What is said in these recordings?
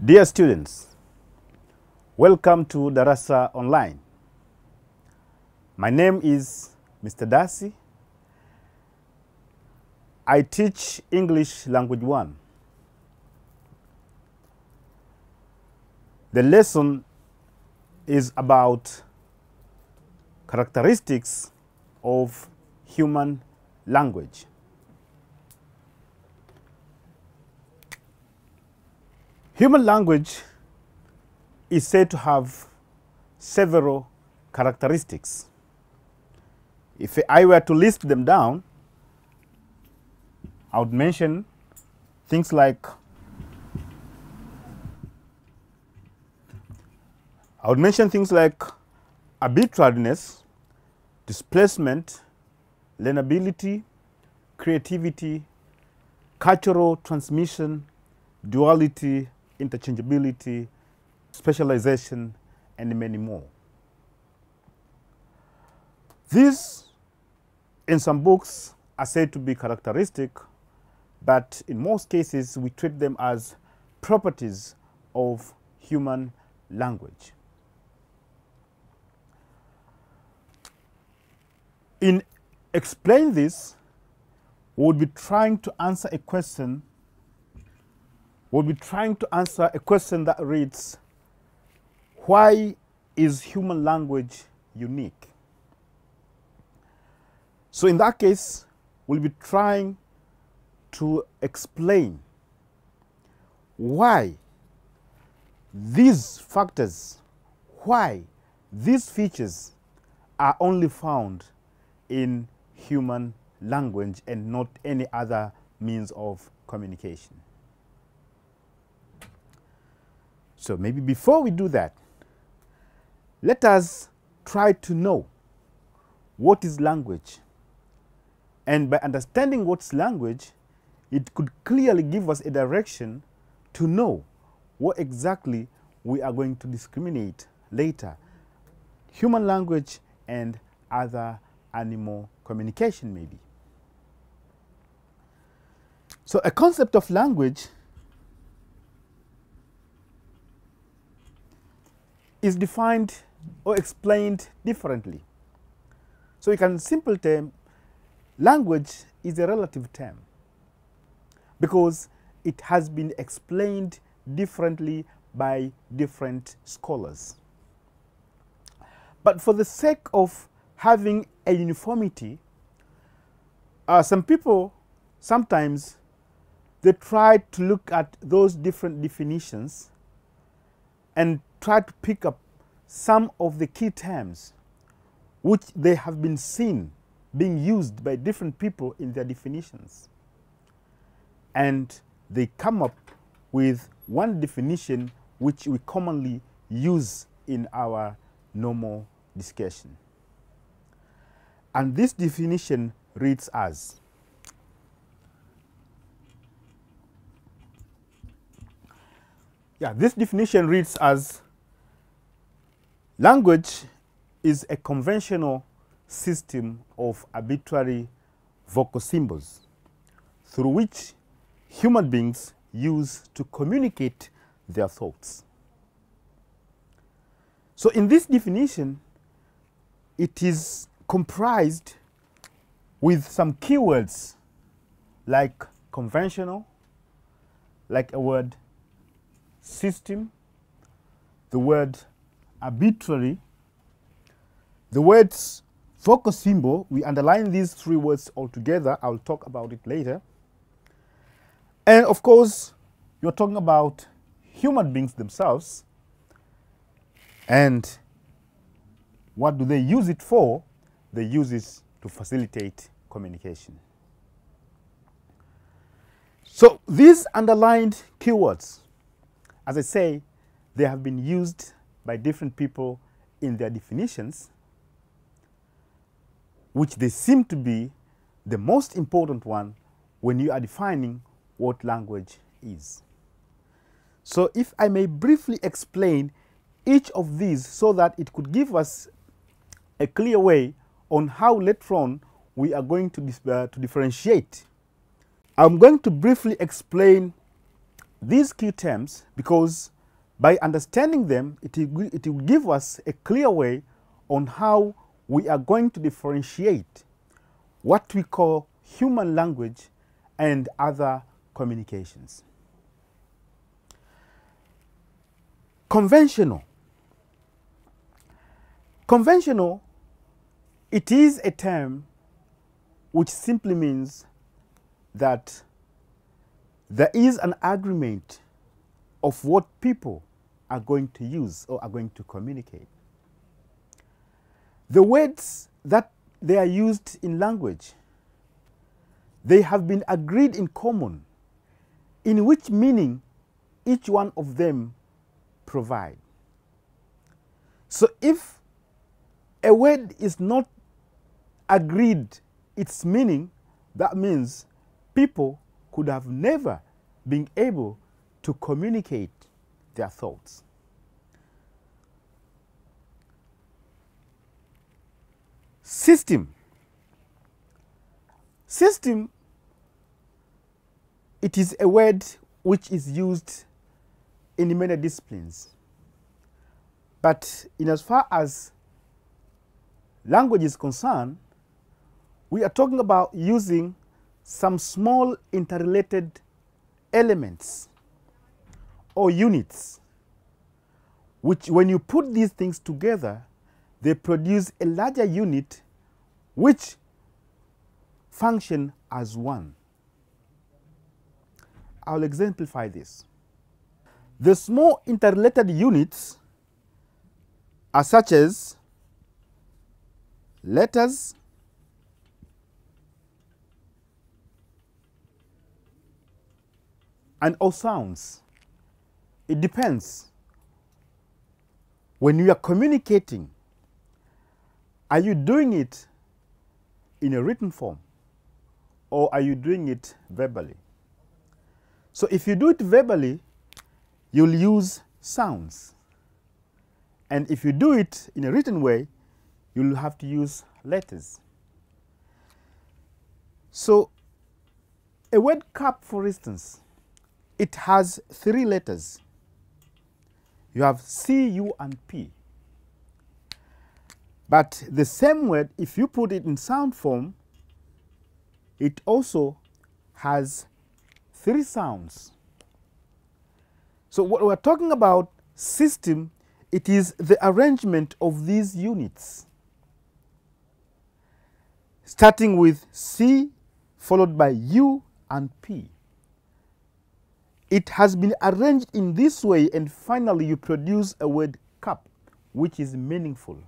Dear students, welcome to Darasa Online. My name is Mr. Darcy. I teach English Language 1. The lesson is about characteristics of human language. Human language is said to have several characteristics. If I were to list them down, I would mention things like arbitrariness, displacement, learnability, creativity, cultural transmission, duality, interchangeability, specialization, and many more. These, in some books, are said to be characteristic, but in most cases, we treat them as properties of human language. In explaining this, we would be trying to answer a question. That reads, why is human language unique? So in that case, we'll be trying to explain why these factors, why these features are only found in human language and not any other means of communication. So maybe before we do that, let us try to know what is language. And by understanding what's language, it could clearly give us a direction to know what exactly we are going to discriminate later. Human language and other animal communication maybe. So a concept of language is defined or explained differently. So you can simple term, language is a relative term because it has been explained differently by different scholars. But for the sake of having a uniformity, some people sometimes they try to look at those different definitions and try to pick up some of the key terms which they have been seen being used by different people in their definitions. And they come up with one definition which we commonly use in our normal discussion. And this definition reads as, language is a conventional system of arbitrary vocal symbols through which human beings use to communicate their thoughts. So in this definition, it is comprised with some keywords like conventional, like a word system, the word arbitrary, the words vocal symbol. We underline these three words all together. I'll talk about it later. And of course, you're talking about human beings themselves. And what do they use it for? They use it to facilitate communication. So these underlined keywords, as I say, they have been used by different people in their definitions, which they seem to be the most important one when you are defining what language is. So if I may briefly explain each of these so that it could give us a clear way on how later on we are going to differentiate. I'm going to briefly explain these key terms because by understanding them, it will give us a clear way on how we are going to differentiate what we call human language and other communications. Conventional. Conventional, it is a term which simply means that there is an agreement of what people are going to use or are going to communicate. The words that they are used in language, they have been agreed in common in which meaning each one of them provide. So if a word is not agreed its meaning, that means people could have never been able to communicate their thoughts. System. System, it is a word which is used in many disciplines. But in as far as language is concerned, we are talking about using some small interrelated elements or units, which when you put these things together, they produce a larger unit which function as one. I'll exemplify this. The small interrelated units are such as letters, and all sounds. It depends. When you are communicating, are you doing it in a written form or are you doing it verbally? So if you do it verbally, you'll use sounds. And if you do it in a written way, you'll have to use letters. So a word cup, for instance, it has 3 letters. You have C, U, and P. But the same word, if you put it in sound form, it also has 3 sounds. So what we're talking about system, it is the arrangement of these units, starting with C, followed by U and P. It has been arranged in this way, and finally you produce a word cup, which is meaningful.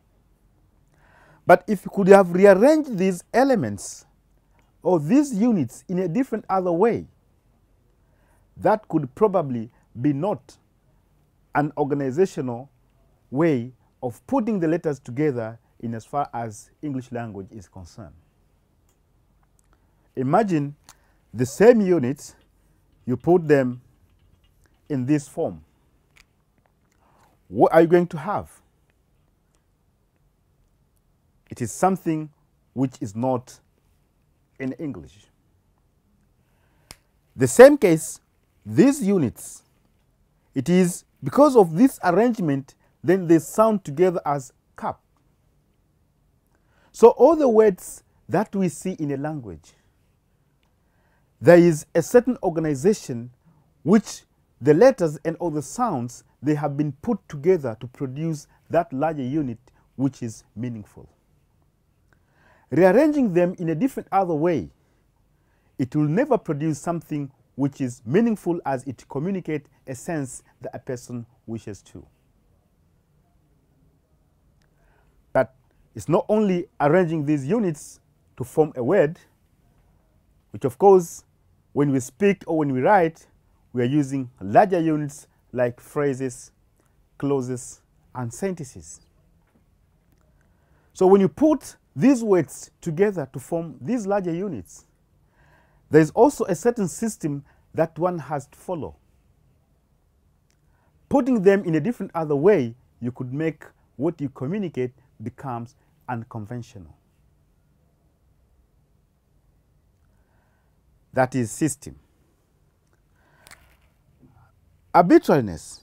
But if you could have rearranged these elements or these units in a different other way, that could probably be not an organizational way of putting the letters together in as far as English language is concerned. Imagine the same units, you put them in this form. What are you going to have? It is something which is not in English. The same case, these units, it is because of this arrangement, then they sound together as cup. So all the words that we see in a language, there is a certain organization which the letters and all the sounds, they have been put together to produce that larger unit which is meaningful. Rearranging them in a different other way, it will never produce something which is meaningful as it communicates a sense that a person wishes to. But it's not only arranging these units to form a word, which of course, when we speak or when we write, we are using larger units like phrases, clauses, and sentences. So when you put these words together to form these larger units, there is also a certain system that one has to follow. Putting them in a different other way, you could make what you communicate becomes unconventional. That is system. Arbitrariness.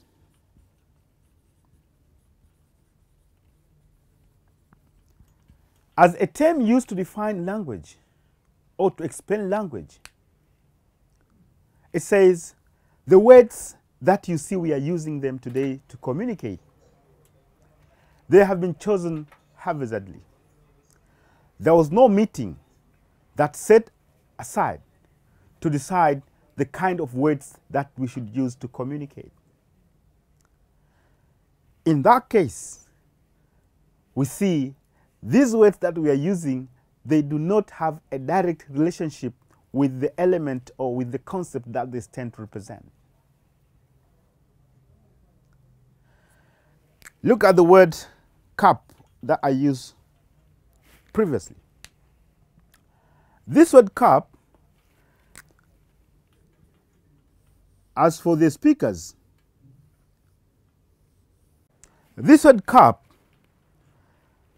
As a term used to define language or to explain language, it says the words that you see we are using them today to communicate, they have been chosen haphazardly. There was no meeting that set aside to decide the kind of words that we should use to communicate. In that case, we see these words that we are using, they do not have a direct relationship with the element or with the concept that they stand to represent. Look at the word cup that I used previously. This word cup, as for the speakers, this word cup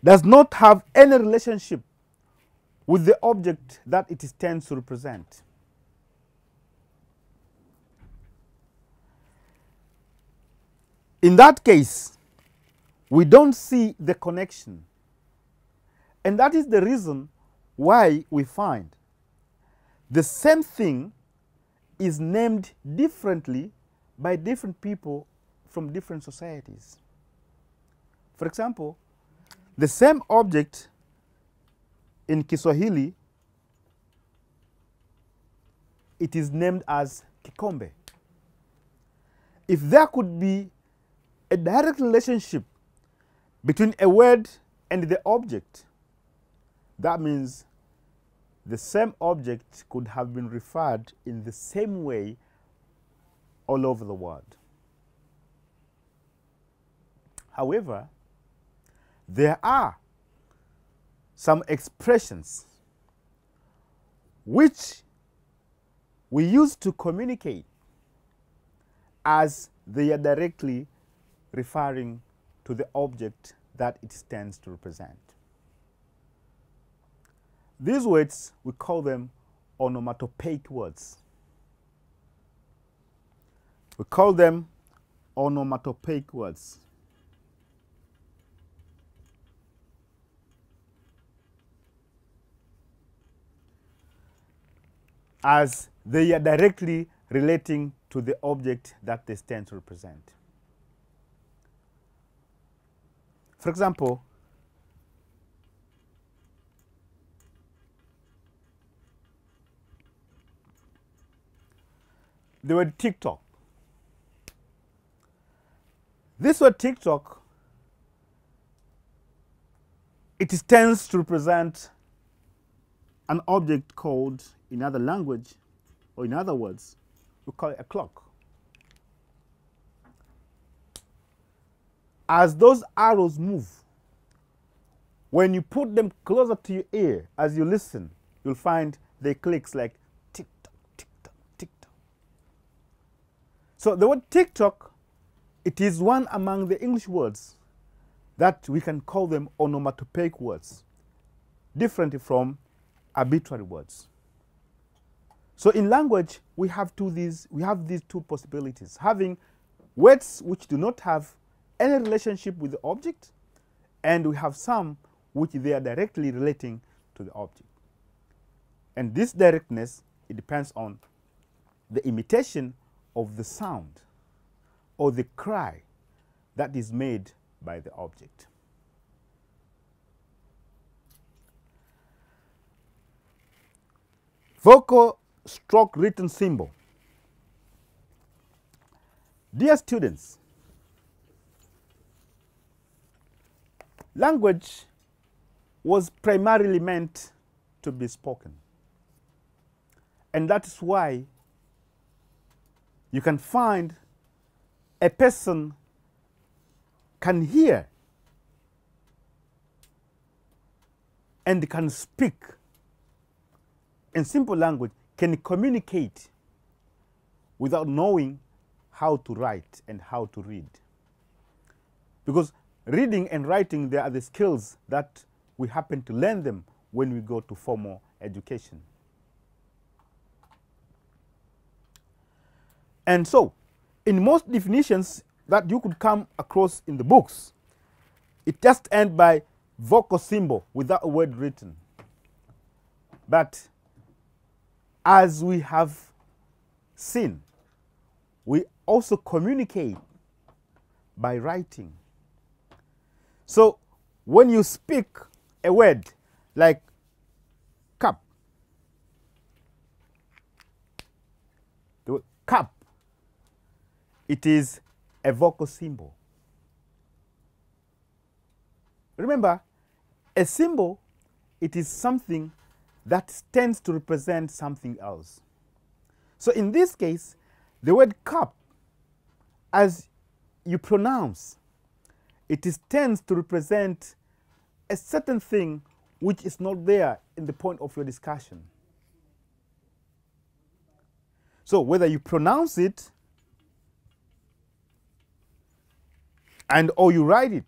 does not have any relationship with the object that it stands to represent. In that case, we don't see the connection. And that is the reason why we find the same thing is named differently by different people from different societies. For example, the same object in Kiswahili, it is named as kikombe. If there could be a direct relationship between a word and the object, that means the same object could have been referred in the same way all over the world. However, there are some expressions which we use to communicate as they are directly referring to the object that it stands to represent. These words, we call them onomatopoeic words. We call them onomatopoeic words. As they are directly relating to the object that they stand to represent. For example, the word TikTok. This word TikTok, it stands to represent an object called, in other language, or in other words, we call it a clock. As those arrows move, when you put them closer to your ear, as you listen, you'll find they clicks like tick-tock, tick-tock, tick-tock. So the word TikTok, it is one among the English words that we can call them onomatopoeic words, different from arbitrary words. So in language, we have these two possibilities: having words which do not have any relationship with the object, and we have some which they are directly relating to the object. And this directness, it depends on the imitation of the sound or the cry that is made by the object. Vocal stroke written symbol. Dear students, language was primarily meant to be spoken. And that is why you can find a person can hear and can speak in simple language, can communicate without knowing how to write and how to read. Because reading and writing, they are the skills that we happen to learn them when we go to formal education. And so, In most definitions that you could come across in the books, it just ends by vocal symbol without a word written. But as we have seen, we also communicate by writing. So when you speak a word like cup, the word cup, it is a vocal symbol. Remember, a symbol, it is something that tends to represent something else. So in this case, the word cup, as you pronounce, it tends to represent a certain thing which is not there in the point of your discussion. So whether you pronounce it and or you write it,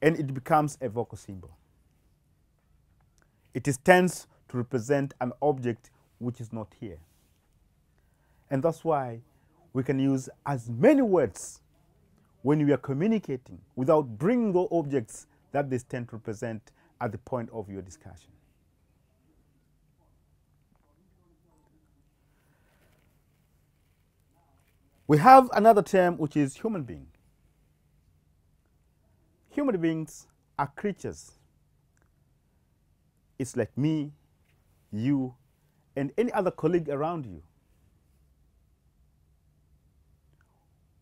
and it becomes a vocal symbol. It tends to represent an object which is not here. And that's why we can use as many words when we are communicating without bringing those objects that they tend to represent at the point of your discussion. We have another term which is human being. Human beings are creatures. It's like me, you, and any other colleague around you.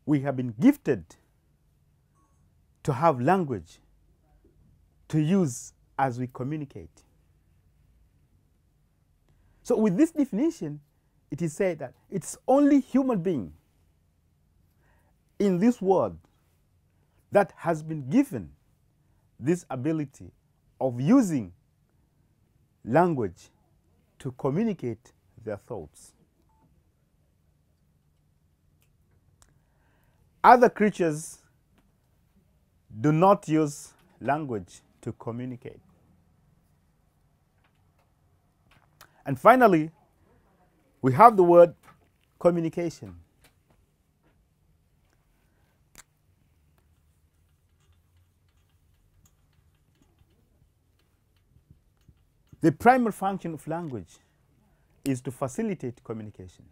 We have been gifted to have language to use as we communicate. So with this definition, it is said that it's only human being in this world that has been given this ability of using language to communicate their thoughts. Other creatures do not use language to communicate. And finally, we have the word communication. The primary function of language is to facilitate communication.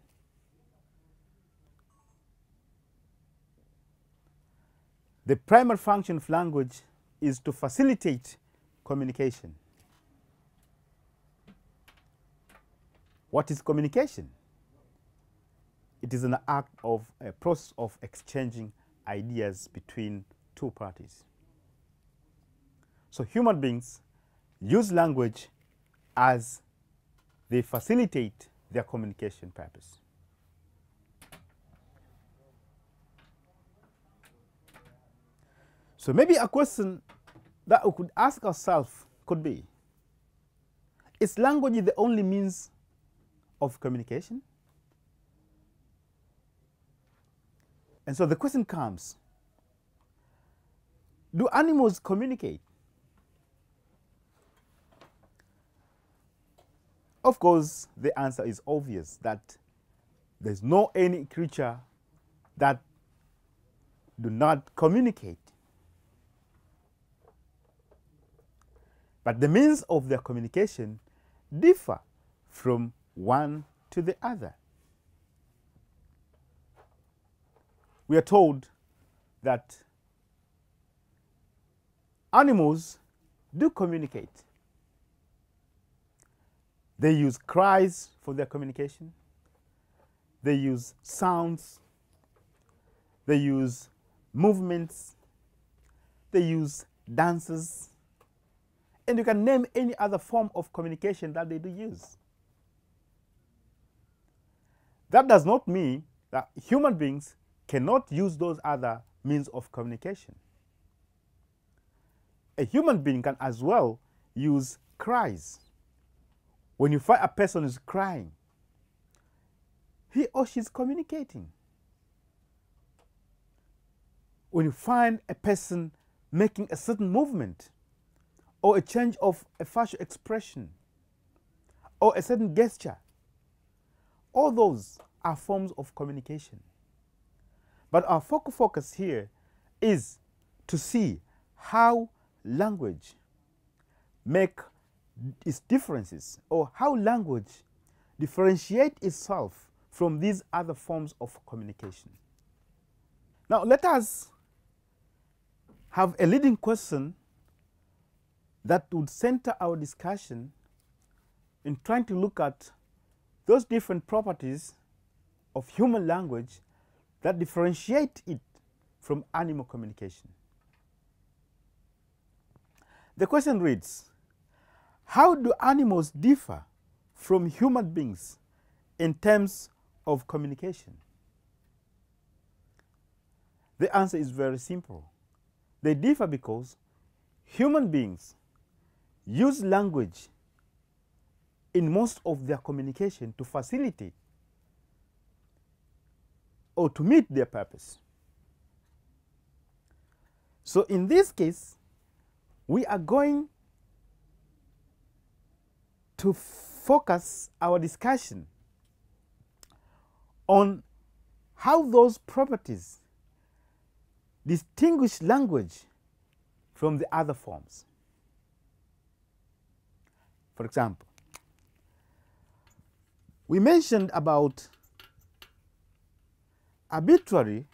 The primary function of language is to facilitate communication. What is communication? It is an act of a process of exchanging ideas between two parties. So human beings use language as they facilitate their communication purpose. So maybe a question that we could ask ourselves could be, is language the only means of communication? And so the question comes, do animals communicate? Of course, the answer is obvious, that there's no any creature that do not communicate. But the means of their communication differ from one to the other. We are told that animals do communicate. They use cries for their communication. They use sounds. They use movements. They use dances. And you can name any other form of communication that they do use. That does not mean that human beings cannot use those other means of communication. A human being can as well use cries. When you find a person is crying, he or she is communicating. When you find a person making a certain movement, or a change of a facial expression, or a certain gesture, all those are forms of communication. But our focal focus here is to see how language make its differences, or how language differentiate itself from these other forms of communication. Now let us have a leading question that would center our discussion in trying to look at those different properties of human language that differentiate it from animal communication. The question reads, how do animals differ from human beings in terms of communication? The answer is very simple. They differ because human beings use language in most of their communication to facilitate or to meet their purpose. So in this case, we are going to focus our discussion on how those properties distinguish language from the other forms. For example, we mentioned about arbitrary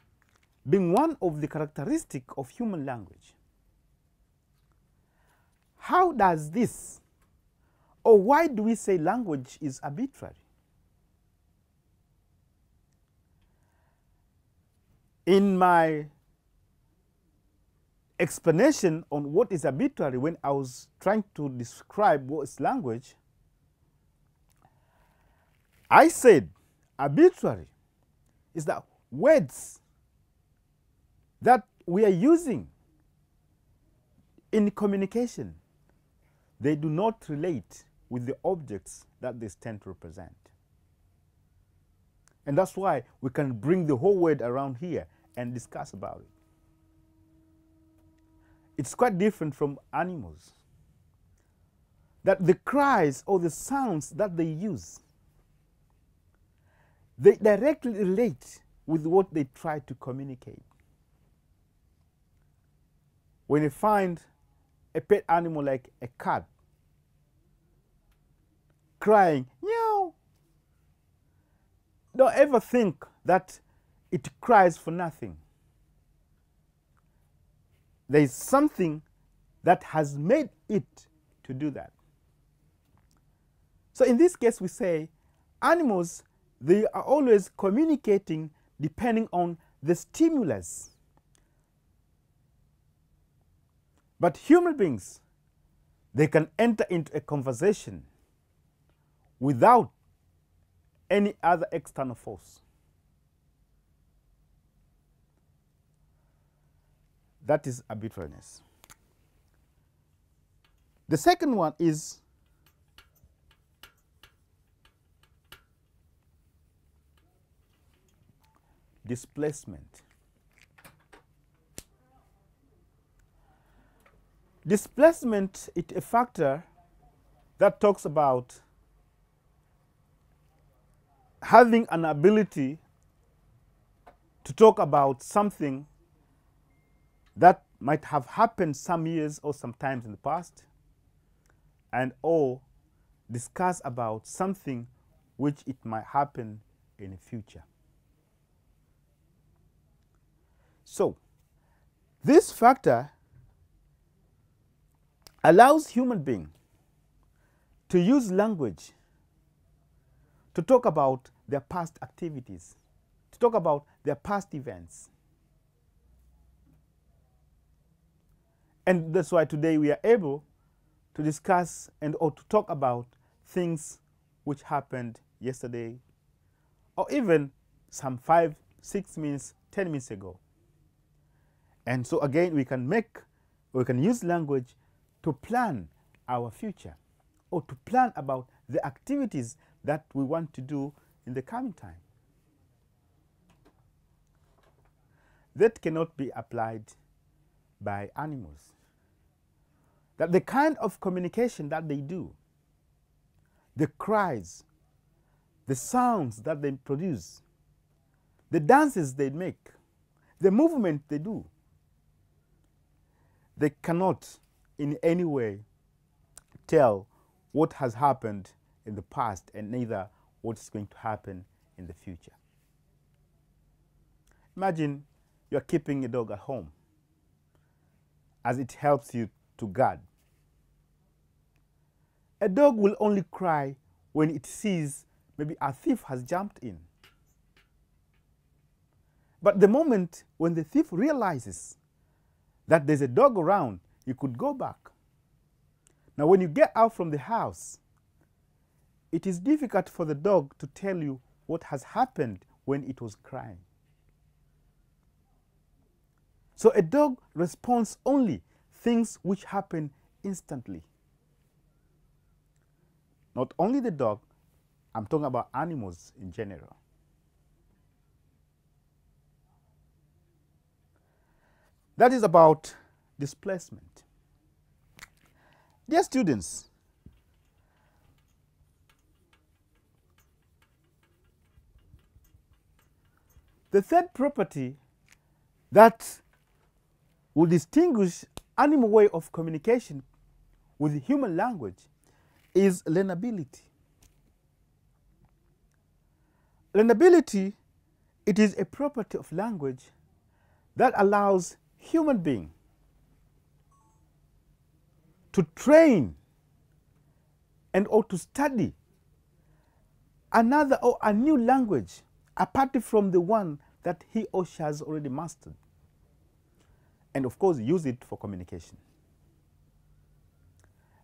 being one of the characteristics of human language. How does this, or why do we say language is arbitrary? In my explanation on what is arbitrary, when I was trying to describe what is language, I said arbitrary is that words that we are using in communication, they do not relate with the objects that they stand to represent. And that's why we can bring the whole word around here and discuss about it. It's quite different from animals, that the cries or the sounds that they use, they directly relate with what they try to communicate. When you find a pet animal like a cat crying, meow, don't ever think that it cries for nothing. There is something that has made it to do that. So in this case, we say animals, they are always communicating depending on the stimulus. But human beings, they can enter into a conversation without any other external force. That is arbitrariness. The second one is displacement. Displacement is a factor that talks about having an ability to talk about something that might have happened some years or sometimes in the past, and or discuss about something which it might happen in the future. So this factor allows human beings to use language to talk about their past activities, to talk about their past events. And that's why today we are able to discuss and or to talk about things which happened yesterday, or even some 5, 6 minutes, 10 minutes ago. And so again, we can use language to plan our future, or to plan about the activities that we want to do in the coming time. That cannot be applied by animals. That the kind of communication that they do, the cries, the sounds that they produce, the dances they make, the movement they do, they cannot in any way tell what has happened in the past and neither what is going to happen in the future. Imagine you are keeping a dog at home as it helps you to guard. A dog will only cry when it sees maybe a thief has jumped in. But the moment when the thief realizes that there's a dog around, you could go back. Now, when you get out from the house, it is difficult for the dog to tell you what has happened when it was crying. So a dog responds only things which happen instantly. Not only the dog, I'm talking about animals in general. That is about displacement. Dear students, the third property that will distinguish animal way of communication with human language is learnability. Learnability, it is a property of language that allows human being to train and or to study another or a new language apart from the one that he or she has already mastered. And of course, use it for communication.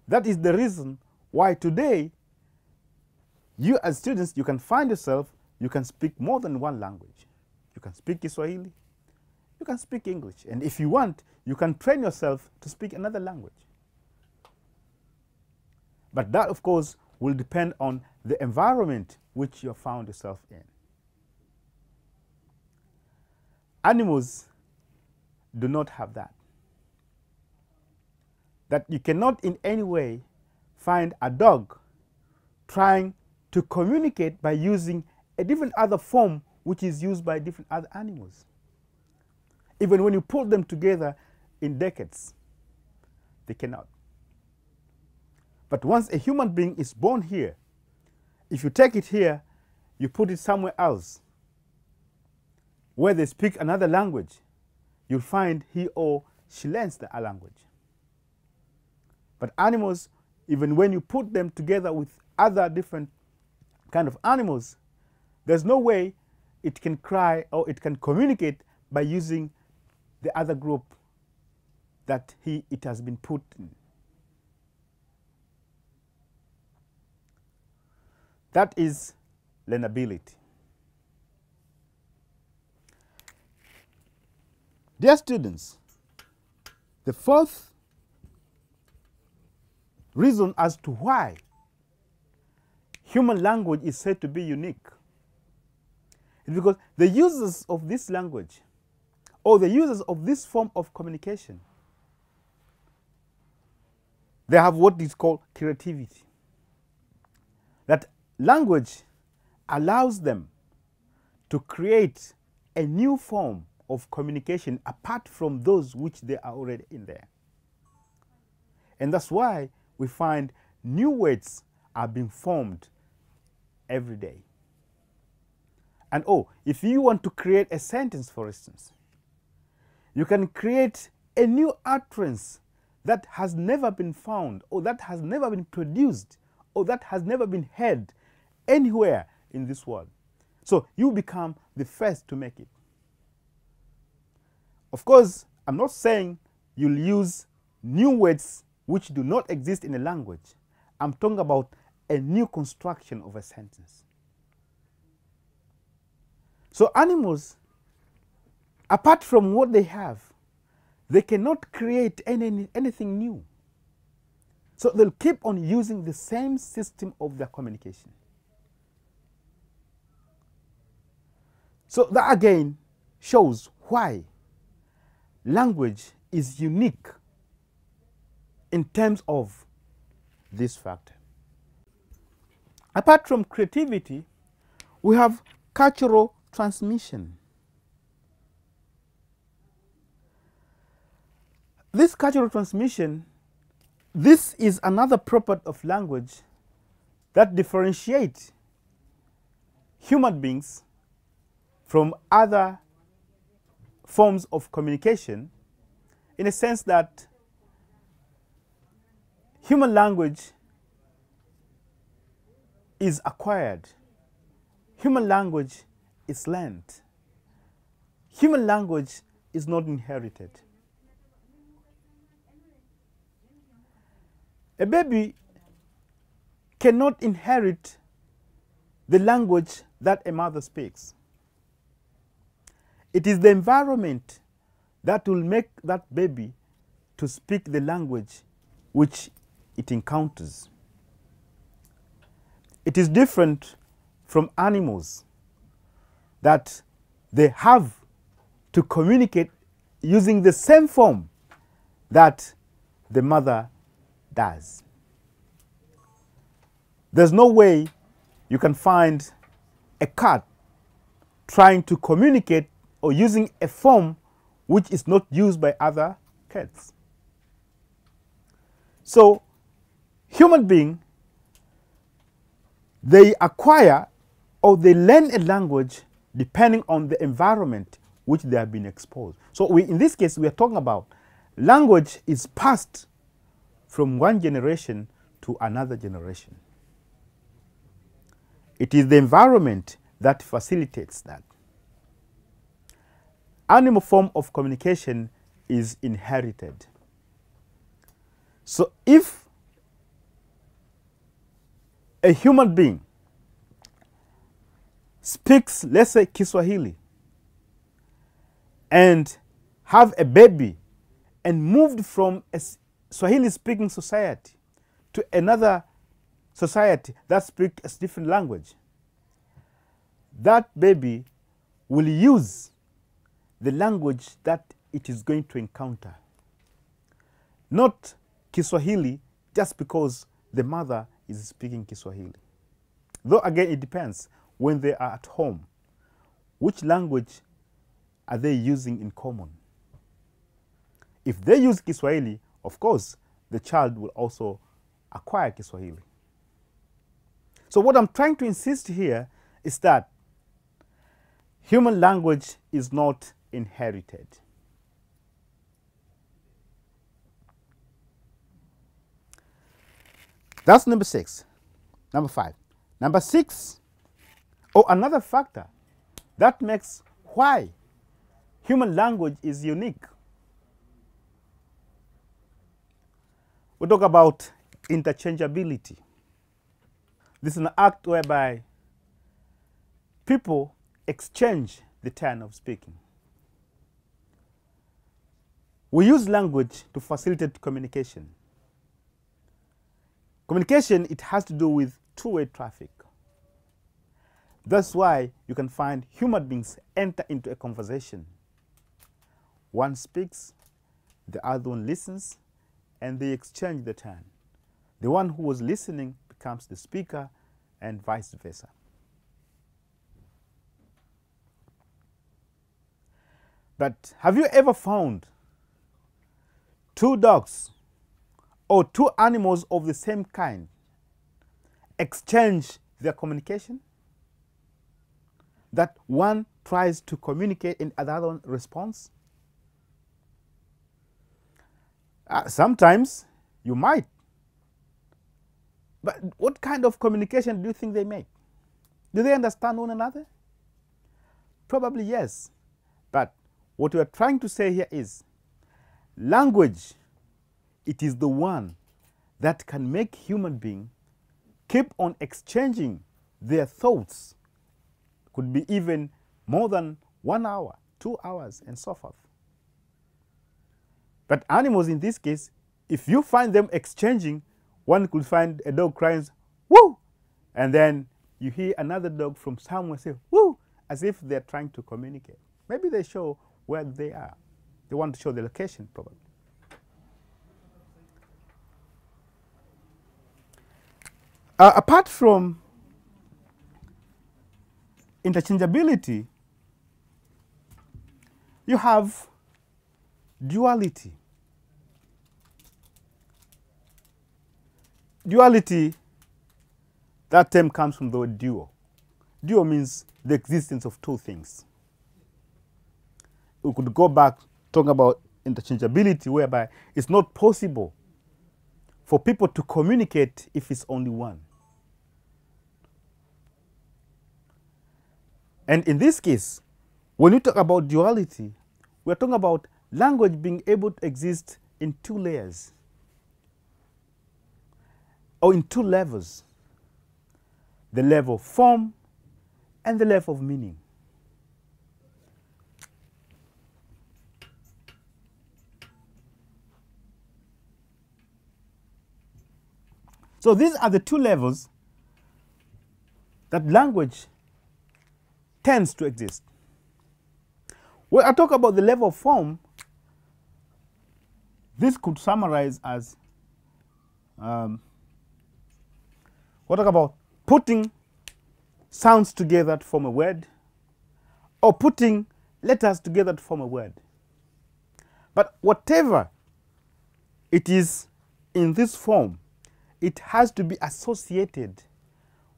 That is the reason why today, you as students, you can find yourself, you can speak more than one language. You can speak Kiswahili, you can speak English. And if you want, you can train yourself to speak another language. But that, of course, will depend on the environment which you have found yourself in. Animals do not have that. That you cannot in any way find a dog trying to communicate by using a different other form which is used by different other animals. Even when you put them together in decades, they cannot. But once a human being is born here, if you take it here, you put it somewhere else, where they speak another language, you'll find he or she learns the language. But animals, even when you put them together with other different kind of animals, there's no way it can cry or it can communicate by using the other group that it has been put in. That is learnability. Dear students, the fourth reason as to why human language is said to be unique is because the users of this language or the users of this form of communication, they have what is called creativity. That language allows them to create a new form of communication apart from those which they are already in there. And that's why we find new words are being formed every day. And if you want to create a sentence, for instance, you can create a new utterance that has never been found, or that has never been produced, or that has never been heard anywhere in this world. So you become the first to make it. Of course, I'm not saying you'll use new words which do not exist in a language. I'm talking about a new construction of a sentence. So animals, apart from what they have, they cannot create anything new. So they'll keep on using the same system of their communication. So that again shows why language is unique in terms of this factor. Apart from creativity, we have cultural transmission. This cultural transmission, this is another property of language that differentiates human beings from other forms of communication, in a sense that human language is acquired. Human language is learned. Human language is not inherited. A baby cannot inherit the language that a mother speaks. It is the environment that will make that baby to speak the language which it encounters. It is different from animals that they have to communicate using the same form that the mother does. There's no way you can find a cat trying to communicate or using a form which is not used by other cats. So, human beings, they acquire or they learn a language depending on the environment which they have been exposed. So, in this case, we are talking about language is passed from one generation to another generation. It is the environment that facilitates that. Animal form of communication is inherited. So if a human being speaks, let's say, Kiswahili, and have a baby and moved from a Swahili-speaking society to another society that speaks a different language, that baby will use the language that it is going to encounter. Not Kiswahili just because the mother is speaking Kiswahili. Though again, it depends when they are at home. Which language are they using in common? If they use Kiswahili, of course, the child will also acquire Kiswahili. So what I'm trying to insist here is that human language is not inherited. That's number 6. Number 5. Number 6, another factor that makes why human language is unique. We talk about interchangeability. This is an act whereby people exchange the turn of speaking. We use language to facilitate communication. Communication, it has to do with two-way traffic. That's why you can find human beings enter into a conversation. One speaks, the other one listens, and they exchange the turn. The one who was listening becomes the speaker, and vice versa. But have you ever found two dogs or two animals of the same kind exchange their communication? That one tries to communicate and the other one responds? Sometimes you might. But what kind of communication do you think they make? Do they understand one another? Probably yes. But what we are trying to say here is language, it is the one that can make human beings keep on exchanging their thoughts. Could be even more than 1 hour, 2 hours, and so forth. But animals in this case, if you find them exchanging, one could find a dog crying, woo! And then you hear another dog from somewhere say, woo! As if they're trying to communicate. Maybe they show where they are. They want to show the location, probably. Apart from interchangeability, you have duality. duality, that term comes from the word duo. Duo means the existence of two things. We could go back, talk about interchangeability, whereby it's not possible for people to communicate if it's only one. And in this case, when we talk about duality, we're talking about language being able to exist in two layers or in two levels: the level of form and the level of meaning. So these are the two levels that language tends to exist. When I talk about the level of form, this could summarize as we'll talk about putting sounds together to form a word, or putting letters together to form a word. But whatever it is in this form, it has to be associated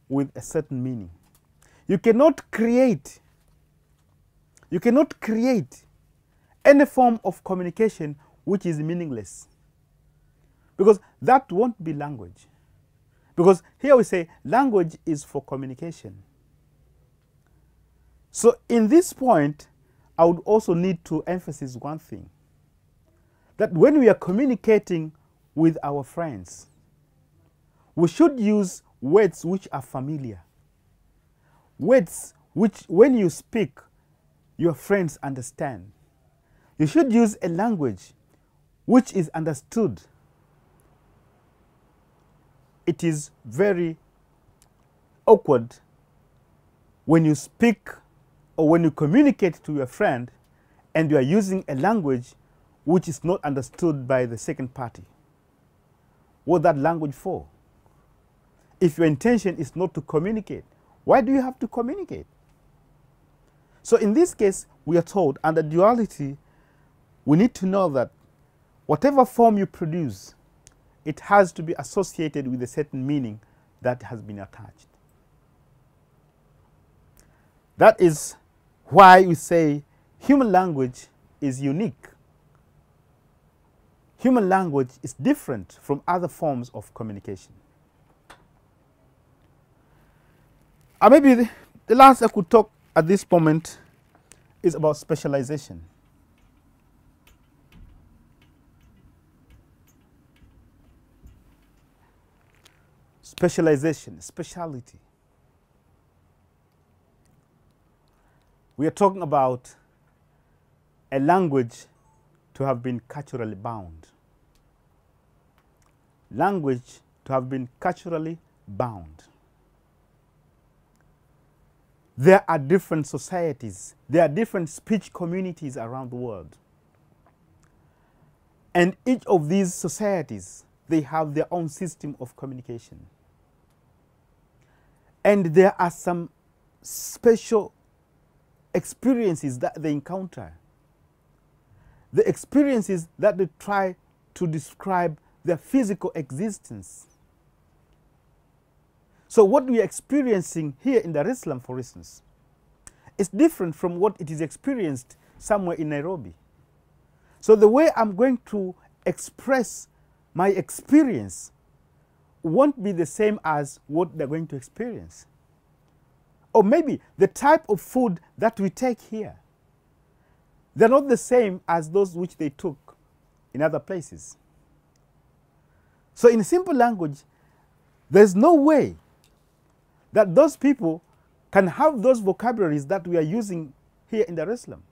with a certain meaning. You cannot create any form of communication which is meaningless, because that won't be language. Because here we say language is for communication. So in this point, I would also need to emphasize one thing, that when we are communicating with our friends, we should use words which are familiar. Words which, when you speak, your friends understand. You should use a language which is understood. It is very awkward when you speak or when you communicate to your friend and you are using a language which is not understood by the second party. What's that language for? If your intention is not to communicate, why do you have to communicate? So in this case, we are told under duality, we need to know that whatever form you produce, it has to be associated with a certain meaning that has been attached. That is why we say human language is unique. Human language is different from other forms of communication. Maybe the last I could talk at this moment is about specialization. Specialization, speciality. We are talking about a language to have been culturally bound. Language to have been culturally bound. There are different societies. There are different speech communities around the world. And each of these societies, they have their own system of communication. And there are some special experiences that they encounter. The experiences that they try to describe their physical existence. So what we are experiencing here in Dar es Salaam, for instance, is different from what it is experienced somewhere in Nairobi. So the way I'm going to express my experience won't be the same as what they're going to experience. Or maybe the type of food that we take here, they're not the same as those which they took in other places. So in simple language, there's no way that those people can have those vocabularies that we are using here in Dar es Salaam.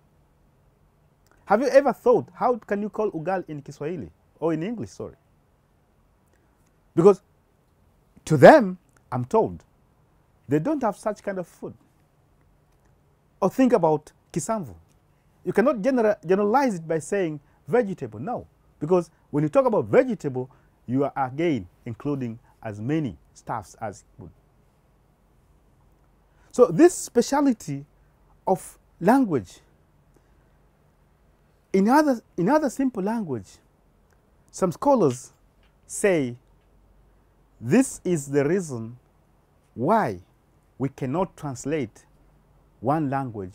Have you ever thought, how can you call ugali in Kiswahili or in English, sorry? Because to them, I'm told, they don't have such kind of food. Or think about kisamvu. You cannot generalize it by saying vegetable, no. Because when you talk about vegetable, you are again including as many stuffs as would. So this speciality of language, in other simple language, some scholars say This is the reason why we cannot translate one language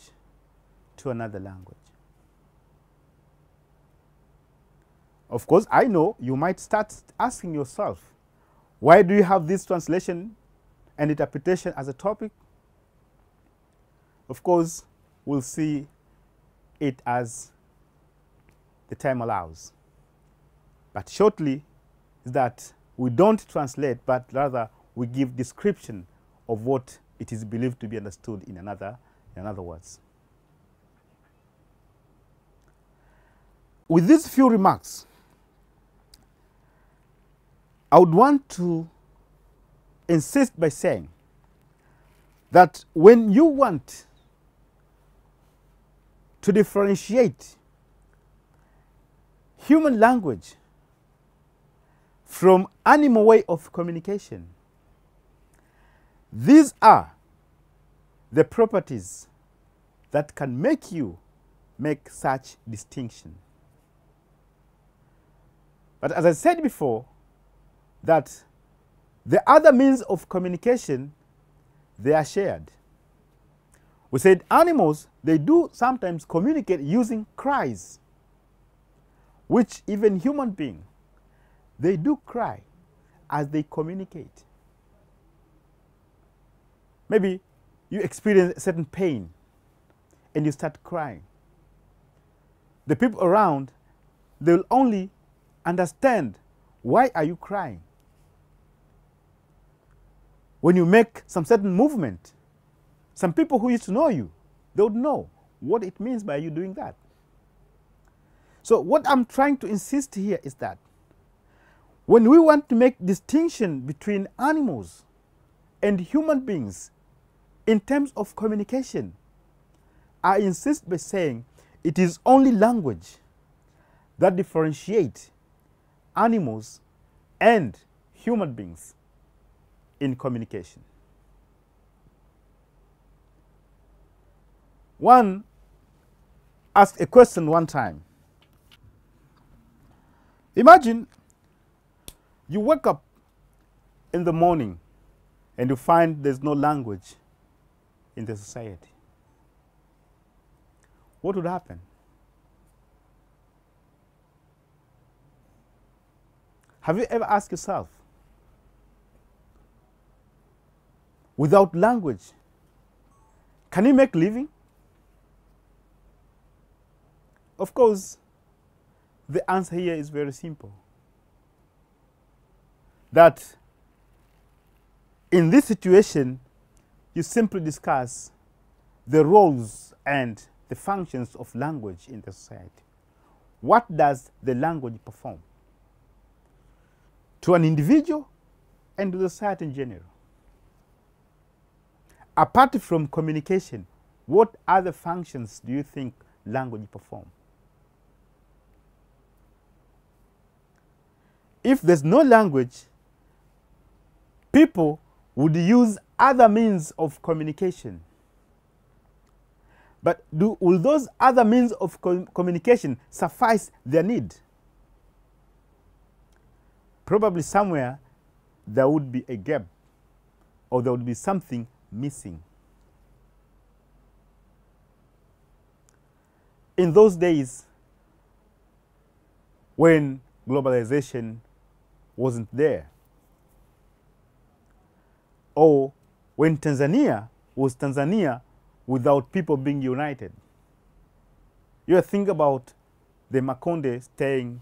to another language. Of course, I know you might start asking yourself, why do you have this translation and interpretation as a topic? Of course, we'll see it as the time allows. But shortly, is that we don't translate, but rather we give description of what it is believed to be understood in other words. With these few remarks, I would want to insist by saying that when you want to differentiate human language from animal way of communication, these are the properties that can make you make such distinction. But as I said before, that the other means of communication, they are shared. We said animals, they do sometimes communicate using cries, which even human beings, they do cry as they communicate. Maybe you experience a certain pain and you start crying. The people around, they will only understand, why are you crying? When you make some certain movement, some people who used to know you, they would know what it means by you doing that. So what I'm trying to insist here is that when we want to make distinction between animals and human beings in terms of communication, I insist by saying it is only language that differentiates animals and human beings in communication. One asked a question one time. Imagine you wake up in the morning and you find there's no language in the society. What would happen? Have you ever asked yourself, without language, can you make living? Of course, the answer here is very simple. That in this situation, you simply discuss the roles and the functions of language in the society. What does the language perform to an individual and to the society in general? Apart from communication, what other functions do you think language perform? If there's no language, people would use other means of communication. But will those other means of communication suffice their need? Probably somewhere there would be a gap, or there would be something missing. In those days, when globalization wasn't there, or when Tanzania was Tanzania without people being united. You think about the Makonde staying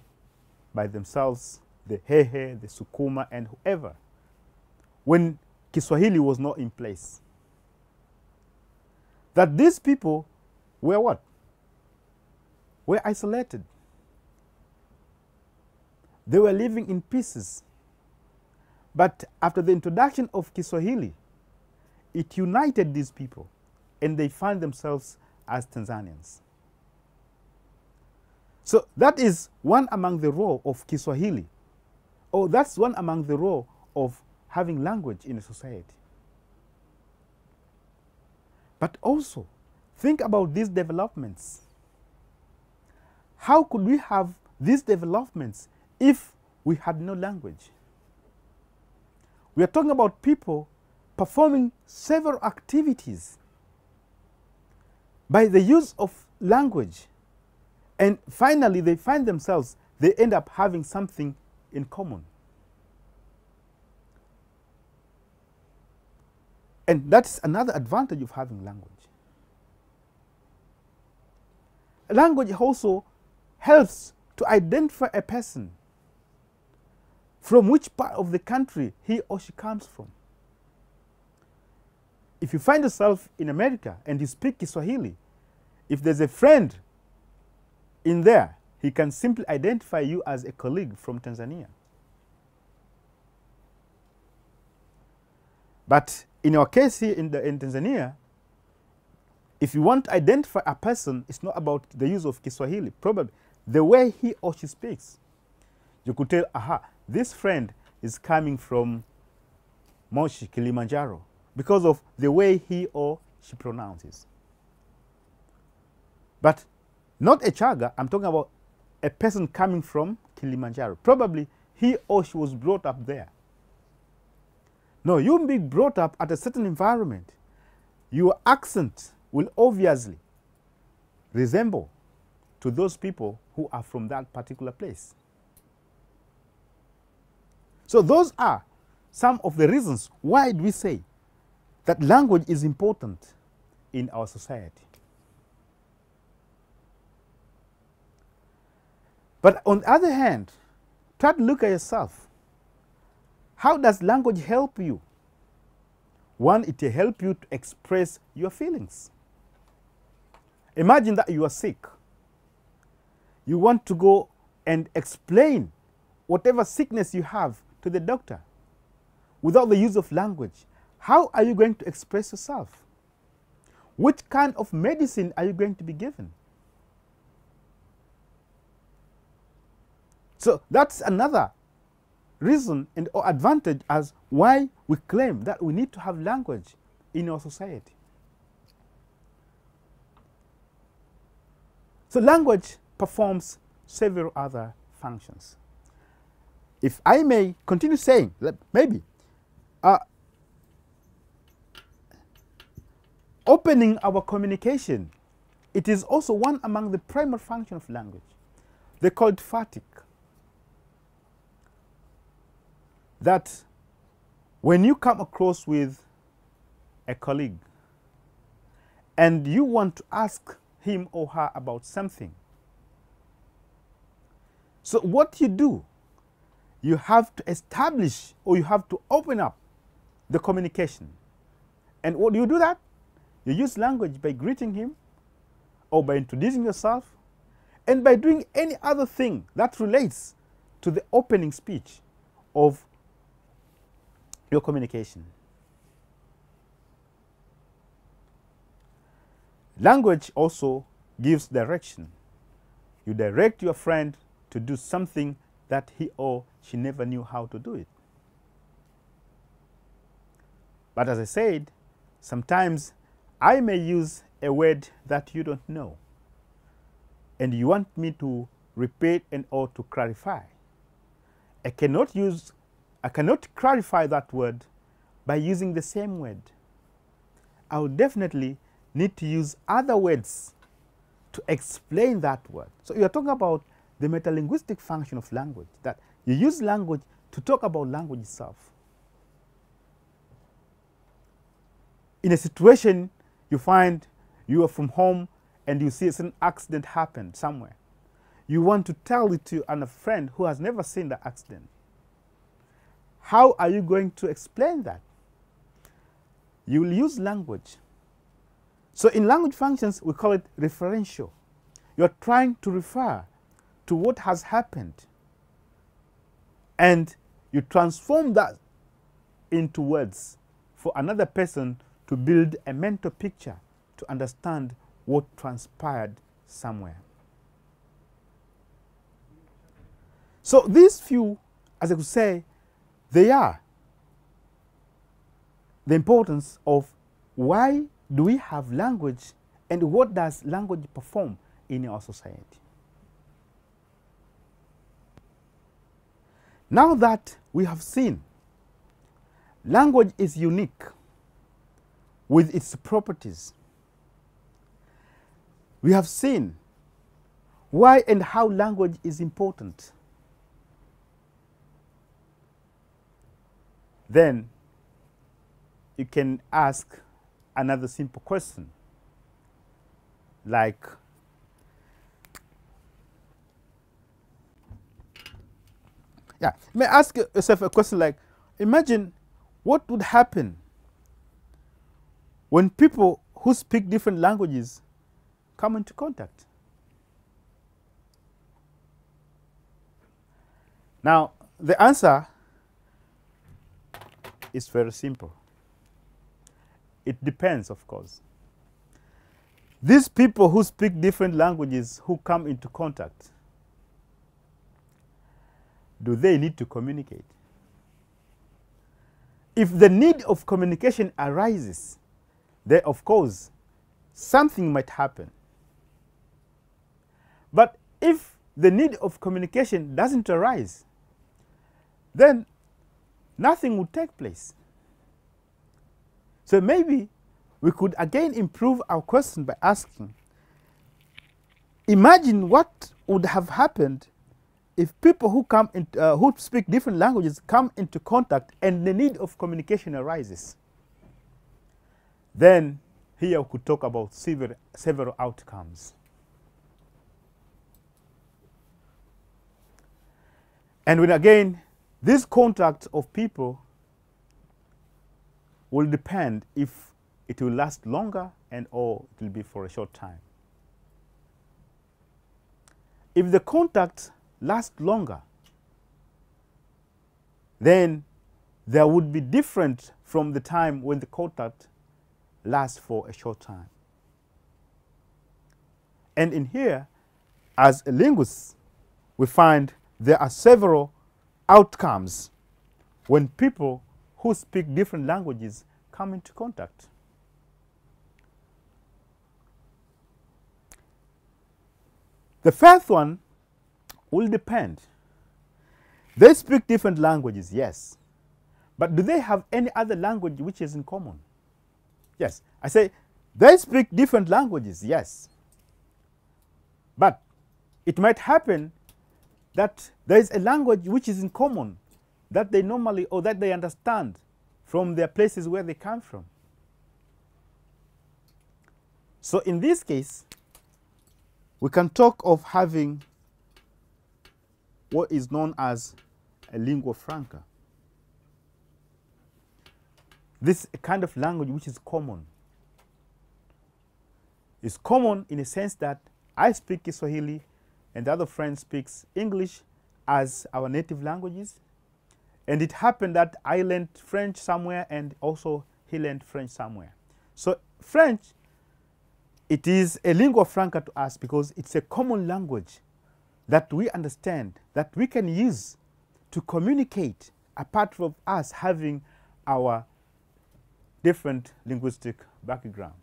by themselves, the Hehe, the Sukuma, and whoever, when Kiswahili was not in place. That these people were what? Were isolated. They were living in pieces. But after the introduction of Kiswahili, it united these people, and they find themselves as Tanzanians. So that is one among the role of Kiswahili, or that's one among the role of having language in a society. But also, think about these developments. How could we have these developments if we had no language? We are talking about people performing several activities by the use of language. And finally, they find themselves, they end up having something in common. And that's another advantage of having language. Language also helps to identify a person from which part of the country he or she comes from. If you find yourself in America and you speak Kiswahili, if there's a friend in there, he can simply identify you as a colleague from Tanzania. But in our case here in Tanzania, if you want to identify a person, it's not about the use of Kiswahili. Probably the way he or she speaks. You could tell, aha, this friend is coming from Moshi, Kilimanjaro, because of the way he or she pronounces. But not a Chaga, I'm talking about a person coming from Kilimanjaro. Probably he or she was brought up there. No, you'll be brought up at a certain environment. Your accent will obviously resemble to those people who are from that particular place. So those are some of the reasons why we say that language is important in our society. But on the other hand, try to look at yourself. How does language help you? One, it will help you to express your feelings. Imagine that you are sick. You want to go and explain whatever sickness you have to the doctor without the use of language. How are you going to express yourself? Which kind of medicine are you going to be given? So that's another reason and or advantage as why we claim that we need to have language in our society. So language performs several other functions. If I may continue saying, maybe, opening our communication, it is also one among the primary functions of language. They call it fatigue. That when you come across with a colleague and you want to ask him or her about something, so what you do, you have to establish or you have to open up the communication. And what do you do that? You use language by greeting him or by introducing yourself and by doing any other thing that relates to the opening speech of your communication. Language also gives direction. You direct your friend to do something that he or she never knew how to do it. But as I said, sometimes I may use a word that you don't know, and you want me to repeat and or to clarify. I cannot clarify that word by using the same word. I will definitely need to use other words to explain that word. So you are talking about the metalinguistic function of language, that you use language to talk about language itself. In a situation you find you are from home and you see an accident happened somewhere. You want to tell it to a friend who has never seen the accident. How are you going to explain that? You will use language. So in language functions, we call it referential. You're trying to refer to what has happened, and you transform that into words for another person to build a mental picture to understand what transpired somewhere. So these few, as I could say, they are the importance of why do we have language and what does language perform in our society. Now that we have seen Language is unique with its properties. We have seen why and how language is important. Then you can ask another simple question, like, you may ask yourself a question like, imagine what would happen when people who speak different languages come into contact. Now, the answer is very simple. It depends, of course. These people who speak different languages who come into contact, do they need to communicate? If the need of communication arises, then of course something might happen. But if the need of communication doesn't arise, then nothing would take place. So maybe we could again improve our question by asking, imagine what would have happened if people who come in, who speak different languages come into contact and the need of communication arises. Then here we could talk about several outcomes. And when again, this contact of people will depend if it will last longer and or it will be for a short time. If the contact lasts longer, then there would be different from the time when the contact lasts for a short time. And in here, as a linguist, we find there are several outcomes when people who speak different languages come into contact. The first one will depend. They speak different languages, yes. But do they have any other language which is in common? Yes. I say they speak different languages, yes. But it might happen that there is a language which is in common that they normally or that they understand from their places where they come from. So in this case, we can talk of having what is known as a lingua franca. This is a kind of language which is common. It's common in a sense that I speak Kiswahili and the other friend speaks English as our native languages. And it happened that I learned French somewhere and also he learned French somewhere. So French, it is a lingua franca to us because it's a common language that we understand, that we can use to communicate apart from us having our different linguistic background.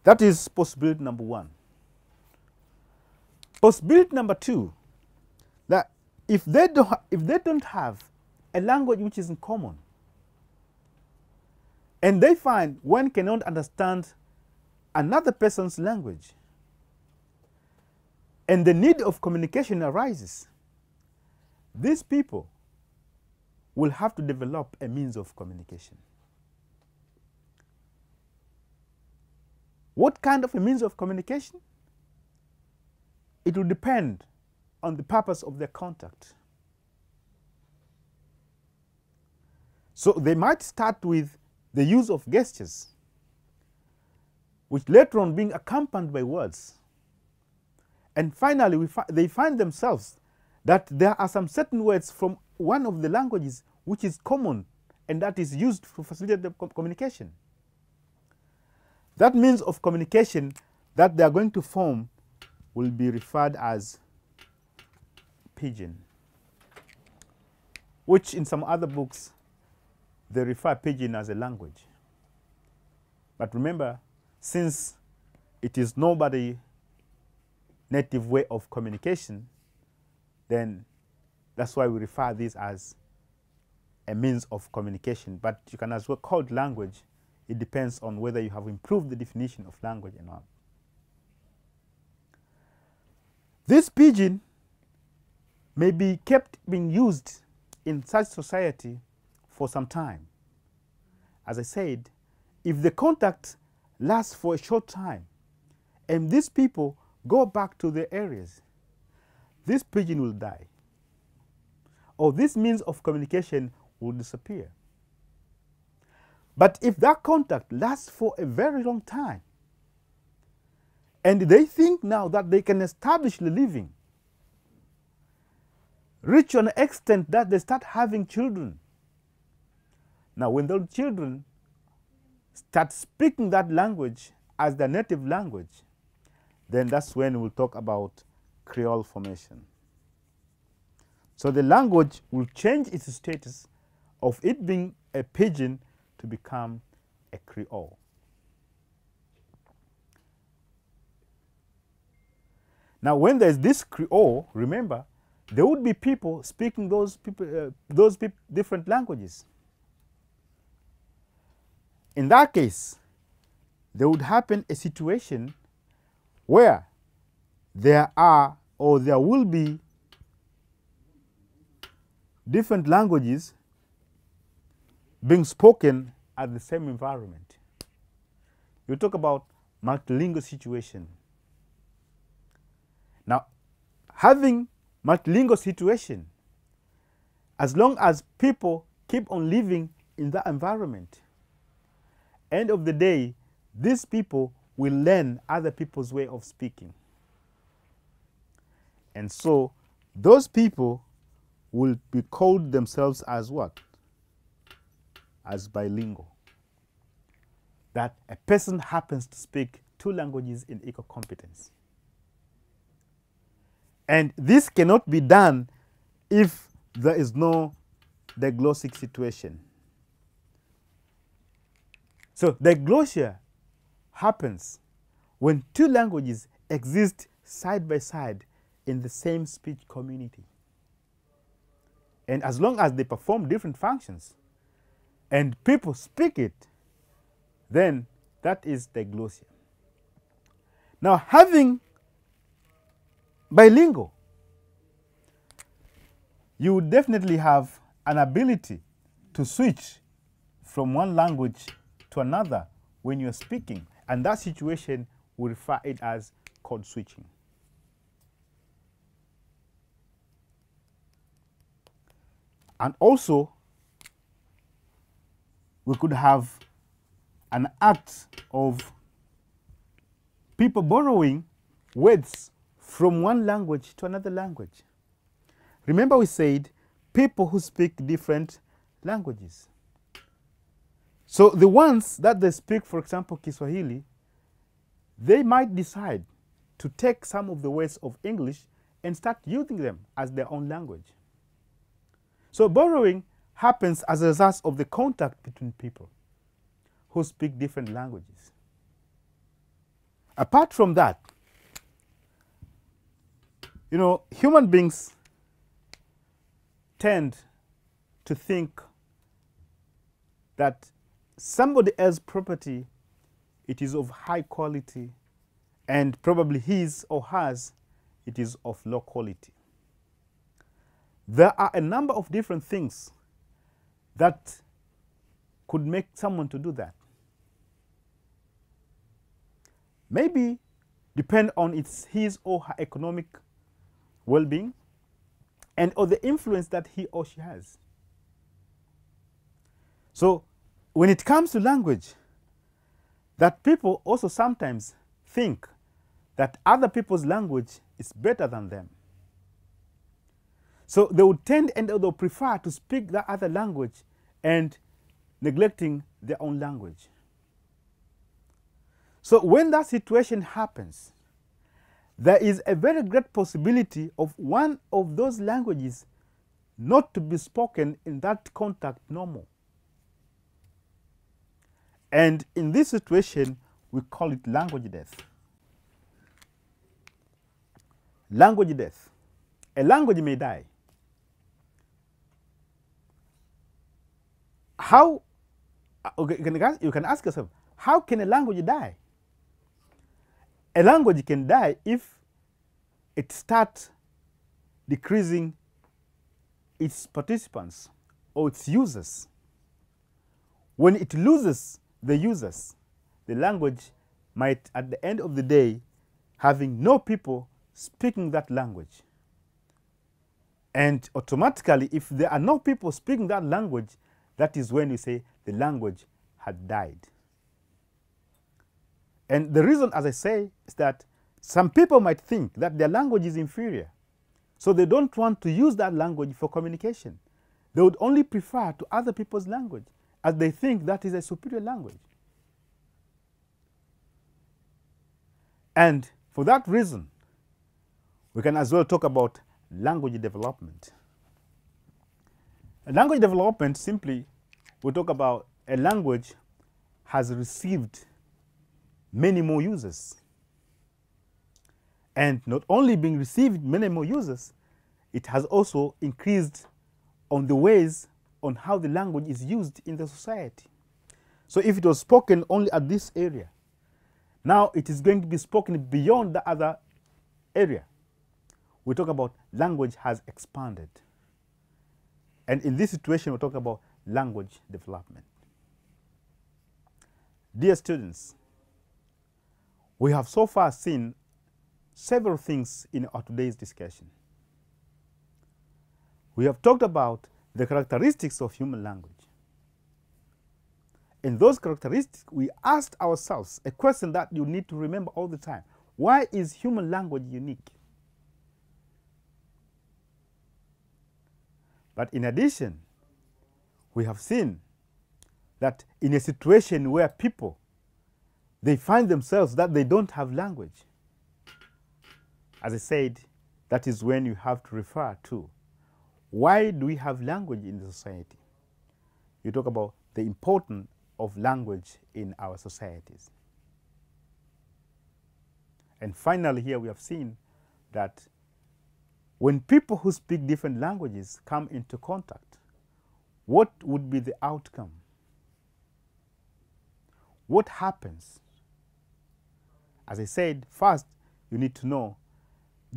That is possibility number one. Possibility number two, that if they don't have a language which is in common, and they find one cannot understand another person's language, and the need of communication arises, these people will have to develop a means of communication. What kind of a means of communication? It will depend on the purpose of their contact. So they might start with the use of gestures, which later on being accompanied by words. And finally, they find themselves that there are some certain words from one of the languages which is common and that is used to facilitate the communication. That means of communication that they are going to form will be referred as pidgin, which in some other books they refer pidgin as a language. But remember, since it is nobody's native way of communication, then That's why we refer this as a means of communication. But you can as well call it language. It depends on whether you have improved the definition of language or not. This pidgin may be kept being used in such society for some time. As I said, if the contact lasts for a short time and these people go back to their areas, this pidgin will die, or this means of communication will disappear. But if that contact lasts for a very long time, and they think now that they can establish the living, reach an extent that they start having children. Now, when those children start speaking that language as their native language, then that's when we'll talk about Creole formation. So the language will change its status of it being a pidgin to become a Creole. Now, when there's this Creole, remember, there would be people speaking those different languages. In that case, there would happen a situation where there are or there will be different languages being spoken at the same environment. You talk about multilingual situation. Now, having multilingual situation, as long as people keep on living in that environment, end of the day, these people will learn other people's way of speaking. And so those people will be called themselves as what? As bilingual. That a person happens to speak two languages in equal competence. And this cannot be done if there is no diglossic situation. So diglossia happens when two languages exist side by side in the same speech community. And as long as they perform different functions and people speak it, then that is diglossia. Now, having bilingual, you would definitely have an ability to switch from one language to another when you're speaking, and that situation we refer it as code switching. And also, we could have an act of people borrowing words from one language to another language. Remember we said people who speak different languages. So the ones that they speak, for example, Kiswahili, they might decide to take some of the words of English and start using them as their own language. So borrowing happens as a result of the contact between people who speak different languages. Apart from that, you know, human beings tend to think that somebody else's property, it is of high quality, and probably his or hers, it is of low quality. There are a number of different things that could make someone to do that. Maybe depend on his or her economic well-being and or the influence that he or she has. So when it comes to language, that people also sometimes think that other people's language is better than them. So they would tend and they would prefer to speak that other language and neglecting their own language. So when that situation happens, there is a very great possibility of one of those languages not to be spoken in that contact no more. And in this situation, we call it language death. Language death. A language may die. how, okay, you can ask yourself, how can a language die? A language can die if it starts decreasing its participants or its users. When it loses the users, the language might, at the end of the day, having no people speaking that language. And automatically, if there are no people speaking that language, that is when we say the language had died. And the reason, as I say, is that some people might think that their language is inferior. So they don't want to use that language for communication. They would only prefer to other people's language, as they think that is a superior language. And for that reason, we can as well talk about language development. Language development simply, we talk about a language has received many more users. And not only being received many more users, it has also increased on the ways on how the language is used in the society. So if it was spoken only at this area, now it is going to be spoken beyond the other area. We talk about language has expanded. And in this situation, we talk about language development. Dear students, we have so far seen several things in our today's discussion. We have talked about the characteristics of human language. In those characteristics, we asked ourselves a question that you need to remember all the time. Why is human language unique? But in addition, we have seen that in a situation where people, they find themselves that they don't have language, as I said, that is when you have to refer to why do we have language in the society? You talk about the importance of language in our societies. And finally, here we have seen that when people who speak different languages come into contact, what would be the outcome? What happens? As I said, first, you need to know,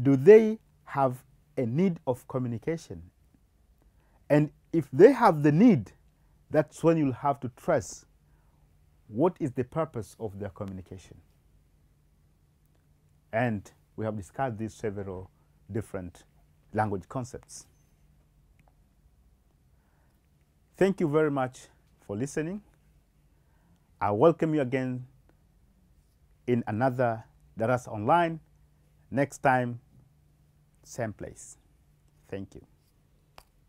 do they have a need of communication? And if they have the need, that's when you'll have to trace what is the purpose of their communication. And we have discussed these several different language concepts. Thank you very much for listening. I welcome you again in another Darasa Online. Next time, same place. Thank you.